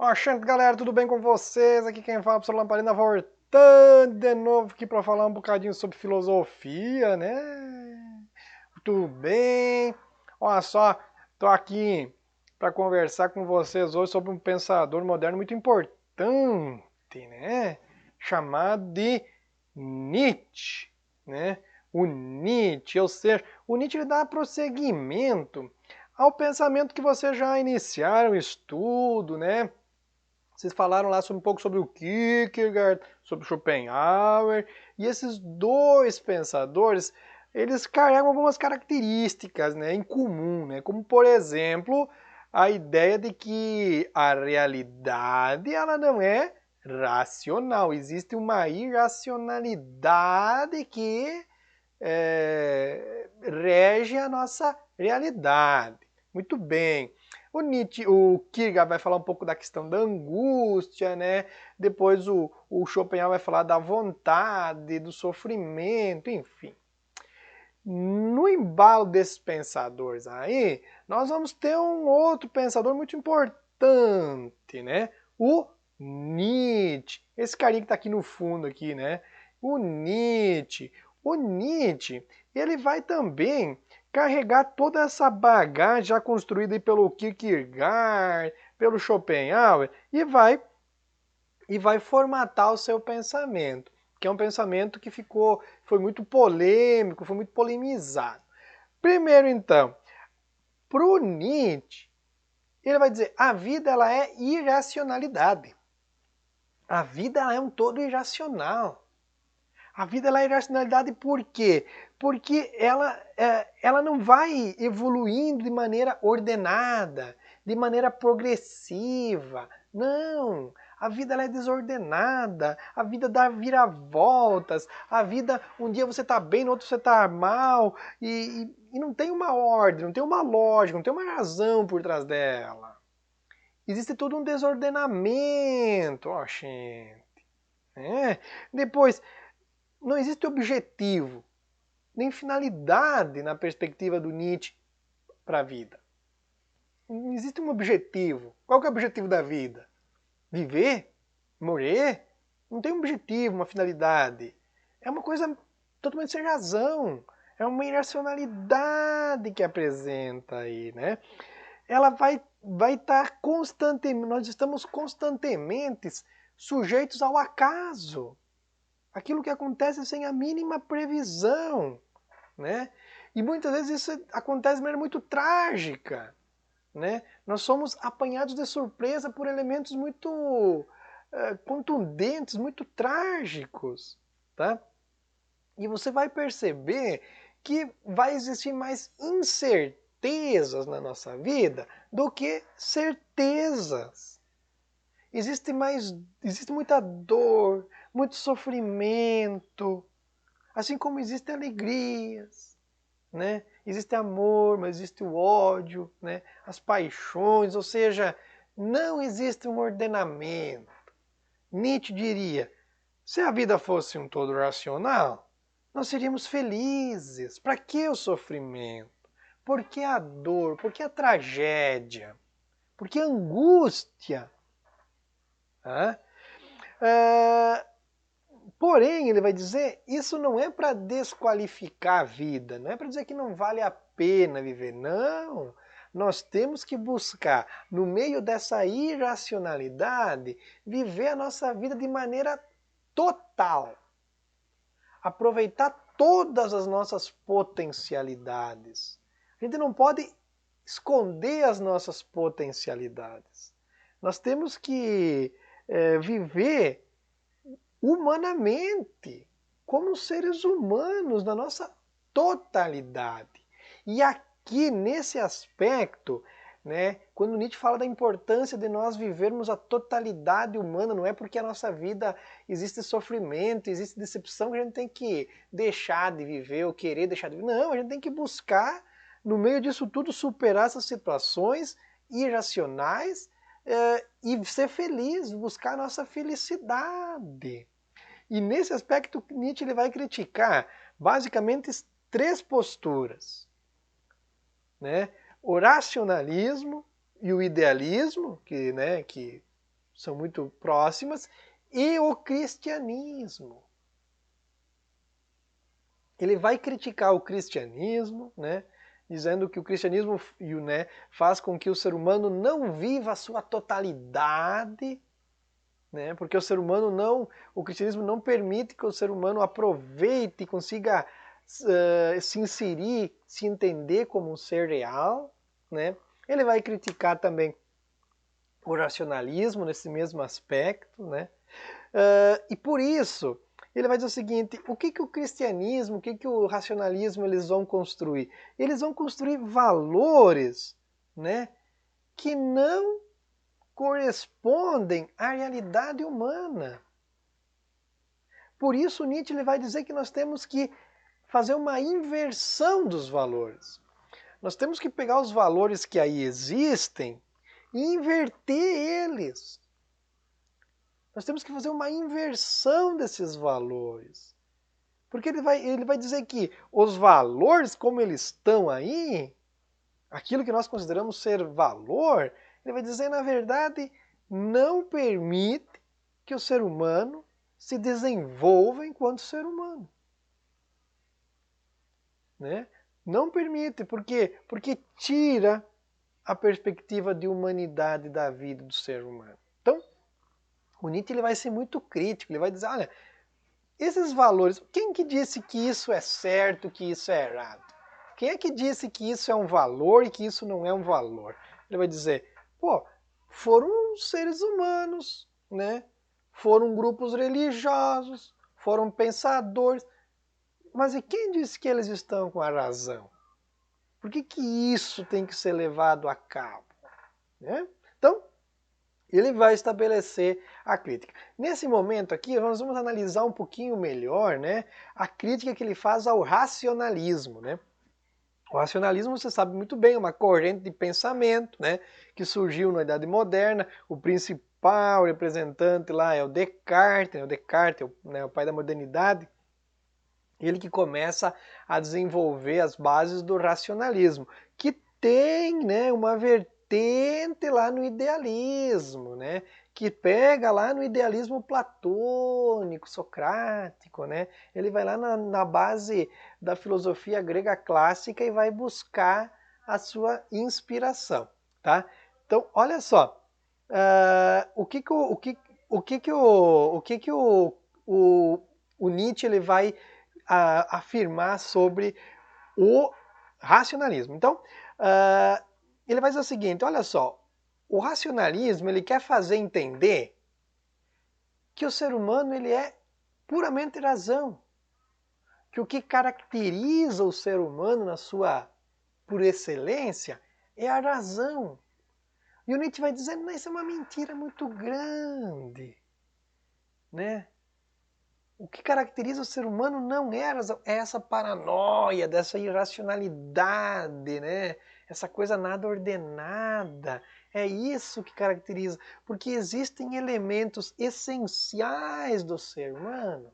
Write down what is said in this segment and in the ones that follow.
Ó, gente, galera, tudo bem com vocês? Aqui quem fala é o professor Lamparina, voltando de novo aqui para falar um bocadinho sobre filosofia, né? Tudo bem? Olha só, tô aqui para conversar com vocês hoje sobre um pensador moderno muito importante, né? Chamado de Nietzsche, né? O Nietzsche, ou seja, o Nietzsche ele dá prosseguimento ao pensamento que vocês já iniciaram o estudo, né? Vocês falaram lá um pouco sobre o Kierkegaard, sobre Schopenhauer, e esses dois pensadores, eles carregam algumas características, né, em comum, né, como por exemplo, a ideia de que a realidade ela não é racional, existe uma irracionalidade que rege a nossa realidade. Muito bem. O Nietzsche, o Kierkegaard vai falar um pouco da questão da angústia, né? Depois o Schopenhauer vai falar da vontade, do sofrimento, enfim. No embalo desses pensadores aí, nós vamos ter um outro pensador muito importante, né? O Nietzsche. Esse carinha que está aqui no fundo aqui, né? O Nietzsche. O Nietzsche, ele vai também carregar toda essa bagagem já construída pelo Kierkegaard, pelo Schopenhauer e vai formatar o seu pensamento, que é um pensamento que foi muito polêmico, foi muito polemizado. Primeiro então, para o Nietzsche, ele vai dizer, a vida ela é irracionalidade. A vida ela é um todo irracional. A vida ela é irracionalidade por quê? Porque ela não vai evoluindo de maneira ordenada, de maneira progressiva. Não! A vida ela é desordenada, a vida dá viravoltas, a vida, um dia você está bem, no outro você está mal, e não tem uma ordem, não tem uma lógica, não tem uma razão por trás dela. Existe todo um desordenamento, ó, gente. Depois, não existe objetivo, nem finalidade na perspectiva do Nietzsche para a vida. Não existe um objetivo. Qual que é o objetivo da vida? Viver? Morrer? Não tem um objetivo, uma finalidade. É uma coisa totalmente sem razão. É uma irracionalidade que apresenta aí, né? Ela vai estar constantemente, nós estamos constantemente sujeitos ao acaso. Aquilo que acontece sem a mínima previsão, né? E muitas vezes isso acontece de maneira muito trágica, né? Nós somos apanhados de surpresa por elementos muito contundentes, muito trágicos, tá? E você vai perceber que vai existir mais incertezas na nossa vida do que certezas. Existe muita dor, muito sofrimento, assim como existem alegrias, né? Existe amor, mas existe o ódio, né? As paixões, ou seja, não existe um ordenamento. Nietzsche diria, se a vida fosse um todo racional, nós seríamos felizes. Para que o sofrimento? Por que a dor? Por que a tragédia? Por que a angústia? Porém, ele vai dizer, isso não é para desqualificar a vida, não é para dizer que não vale a pena viver, não. Nós temos que buscar, no meio dessa irracionalidade, viver a nossa vida de maneira total. Aproveitar todas as nossas potencialidades. A gente não pode esconder as nossas potencialidades. Nós temos que viver humanamente, como seres humanos, na nossa totalidade. E aqui, nesse aspecto, né, quando Nietzsche fala da importância de nós vivermos a totalidade humana, não é porque a nossa vida existe sofrimento, existe decepção que a gente tem que deixar de viver ou querer deixar de viver. Não, a gente tem que buscar, no meio disso tudo, superar essas situações irracionais e ser feliz, buscar a nossa felicidade. E nesse aspecto, Nietzsche ele vai criticar basicamente três posturas, né? O racionalismo e o idealismo, que são muito próximas, e o cristianismo. Ele vai criticar o cristianismo, né, dizendo que o cristianismo, né, faz com que o ser humano não viva a sua totalidade, né, porque o cristianismo não permite que o ser humano aproveite e consiga se inserir, se entender como um ser real, né. Ele vai criticar também o racionalismo nesse mesmo aspecto, né, e por isso ele vai dizer o seguinte: o que o cristianismo, o que o racionalismo eles vão construir? Eles vão construir valores, né, que não correspondem à realidade humana. Por isso Nietzsche ele vai dizer que nós temos que fazer uma inversão dos valores. Nós temos que pegar os valores que aí existem e inverter eles. Nós temos que fazer uma inversão desses valores. Porque ele vai dizer que os valores como eles estão aí, aquilo que nós consideramos ser valor, ele vai dizer, na verdade, não permite que o ser humano se desenvolva enquanto ser humano. Né? Não permite, por quê? Porque tira a perspectiva de humanidade da vida do ser humano. Então, o Nietzsche ele vai ser muito crítico, ele vai dizer, olha, esses valores, quem que disse que isso é certo, que isso é errado? Quem é que disse que isso é um valor e que isso não é um valor? Ele vai dizer, pô, foram seres humanos, né? Foram grupos religiosos, foram pensadores, mas e quem disse que eles estão com a razão? Por que isso tem que ser levado a cabo? Né? Então, ele vai estabelecer a crítica. Nesse momento aqui, nós vamos analisar um pouquinho melhor, né, a crítica que ele faz ao racionalismo. Né? O racionalismo, você sabe muito bem, é uma corrente de pensamento, né, que surgiu na Idade Moderna. O principal representante lá é o Descartes, né? O Descartes é o pai da modernidade. Ele que começa a desenvolver as bases do racionalismo, que tem, né, uma vertente lá no idealismo, né, que pega lá no idealismo platônico, socrático, né, ele vai lá na base da filosofia grega clássica e vai buscar a sua inspiração, tá? Então, olha só, o Nietzsche ele vai afirmar sobre o racionalismo. Então, ele vai dizer o seguinte, olha só, o racionalismo ele quer fazer entender que o ser humano ele é puramente razão, que o que caracteriza o ser humano na sua por excelência é a razão. E o Nietzsche vai dizer, não, isso é uma mentira muito grande, né? O que caracteriza o ser humano não é essa paranoia, dessa irracionalidade, né? Essa coisa nada ordenada. É isso que caracteriza, porque existem elementos essenciais do ser humano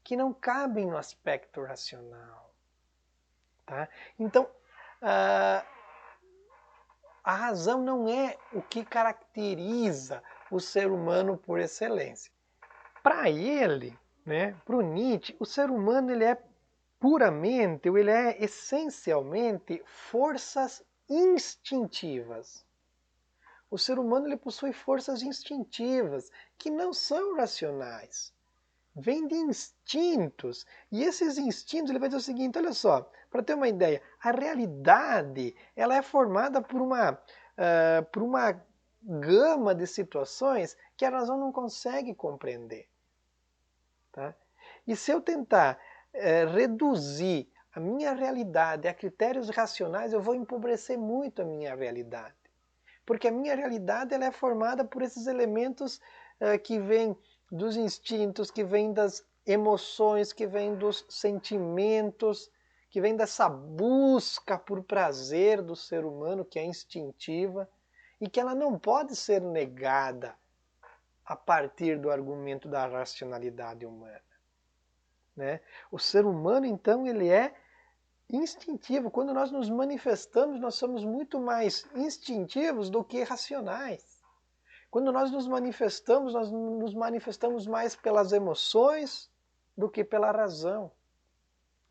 que não cabem no aspecto racional. Tá? Então, a razão não é o que caracteriza o ser humano por excelência. Para ele, né, para o Nietzsche, o ser humano ele é puramente, ele é essencialmente forças instintivas. O ser humano ele possui forças instintivas que não são racionais. Vêm de instintos. E esses instintos, ele vai dizer o seguinte, olha só, para ter uma ideia, a realidade ela é formada por uma gama de situações que a razão não consegue compreender. Tá? E se eu tentar reduzir a minha realidade a critérios racionais, eu vou empobrecer muito a minha realidade. Porque a minha realidade ela é formada por esses elementos que vêm dos instintos, que vêm das emoções, que vêm dos sentimentos, que vêm dessa busca por prazer do ser humano que é instintiva e que ela não pode ser negada a partir do argumento da racionalidade humana. Né? O ser humano, então, ele é instintivo. Quando nós nos manifestamos, nós somos muito mais instintivos do que racionais. Quando nós nos manifestamos mais pelas emoções do que pela razão,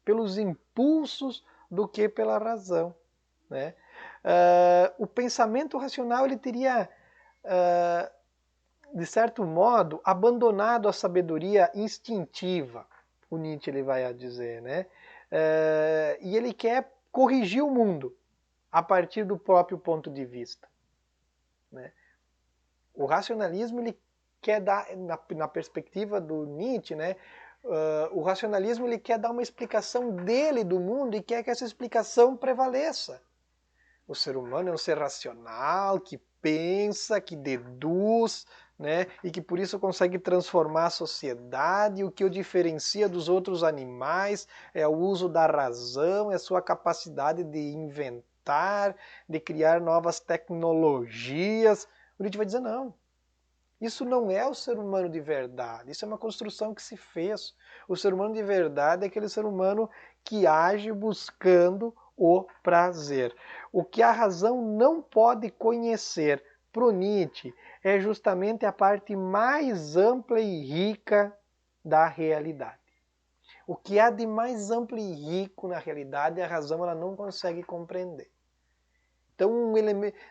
pelos impulsos do que pela razão, né? O pensamento racional ele teria, de certo modo, abandonado a sabedoria instintiva, o Nietzsche ele vai dizer, né? E ele quer corrigir o mundo a partir do próprio ponto de vista, né? O racionalismo ele quer dar, na perspectiva do Nietzsche, né? O racionalismo ele quer dar uma explicação dele do mundo e quer que essa explicação prevaleça. O ser humano é um ser racional, que pensa, que deduz, né? E que por isso consegue transformar a sociedade. O que o diferencia dos outros animais é o uso da razão, é a sua capacidade de inventar, de criar novas tecnologias. O Nietzsche vai dizer não. Isso não é o ser humano de verdade, isso é uma construção que se fez. O ser humano de verdade é aquele ser humano que age buscando o prazer. O que a razão não pode conhecer para o Nietzsche é justamente a parte mais ampla e rica da realidade. O que há de mais amplo e rico na realidade, a razão ela não consegue compreender. Então,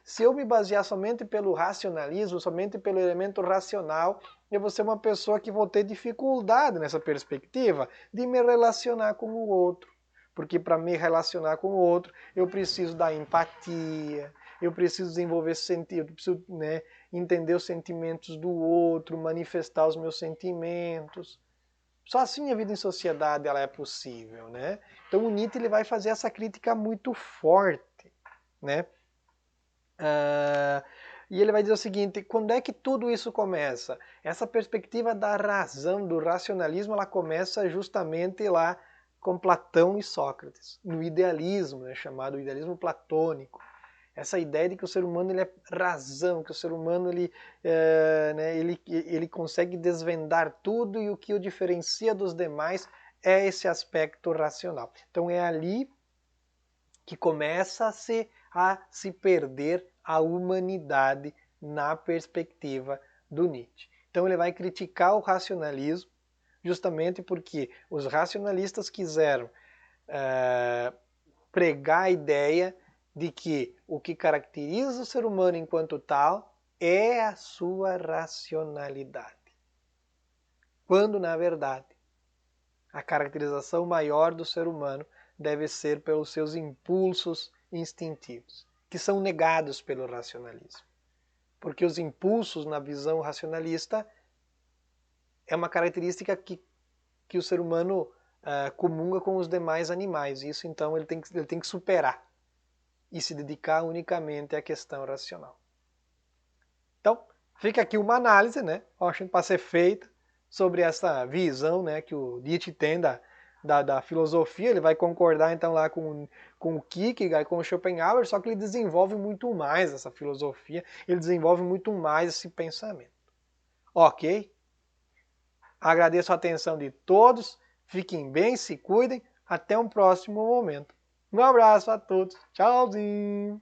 se eu me basear somente pelo racionalismo, somente pelo elemento racional, eu vou ser uma pessoa que vou ter dificuldade nessa perspectiva de me relacionar com o outro. Porque para me relacionar com o outro, eu preciso da empatia, eu preciso desenvolver sentido, eu preciso, né, entender os sentimentos do outro, manifestar os meus sentimentos. Só assim a vida em sociedade ela é possível, né? Então o Nietzsche ele vai fazer essa crítica muito forte, né? E ele vai dizer o seguinte, quando é que tudo isso começa? Essa perspectiva da razão, do racionalismo, ela começa justamente lá com Platão e Sócrates, no idealismo, né, chamado idealismo platônico. Essa ideia de que o ser humano ele é razão, que o ser humano ele consegue desvendar tudo e o que o diferencia dos demais é esse aspecto racional. Então é ali que começa a se perder a humanidade na perspectiva do Nietzsche. Então ele vai criticar o racionalismo justamente porque os racionalistas quiseram pregar a ideia de que o que caracteriza o ser humano enquanto tal é a sua racionalidade. Quando, na verdade, a caracterização maior do ser humano deve ser pelos seus impulsos instintivos, que são negados pelo racionalismo. Porque os impulsos, na visão racionalista, é uma característica que o ser humano comunga com os demais animais. Isso, então, ele tem que superar e se dedicar unicamente à questão racional. Então, fica aqui uma análise, né, para ser feita sobre essa visão, né, que o Nietzsche tem da filosofia. Ele vai concordar então lá com o Kierkegaard, com o Schopenhauer, só que ele desenvolve muito mais essa filosofia, ele desenvolve muito mais esse pensamento. Ok? Agradeço a atenção de todos, fiquem bem, se cuidem, até um próximo momento. Um abraço a todos, tchauzinho!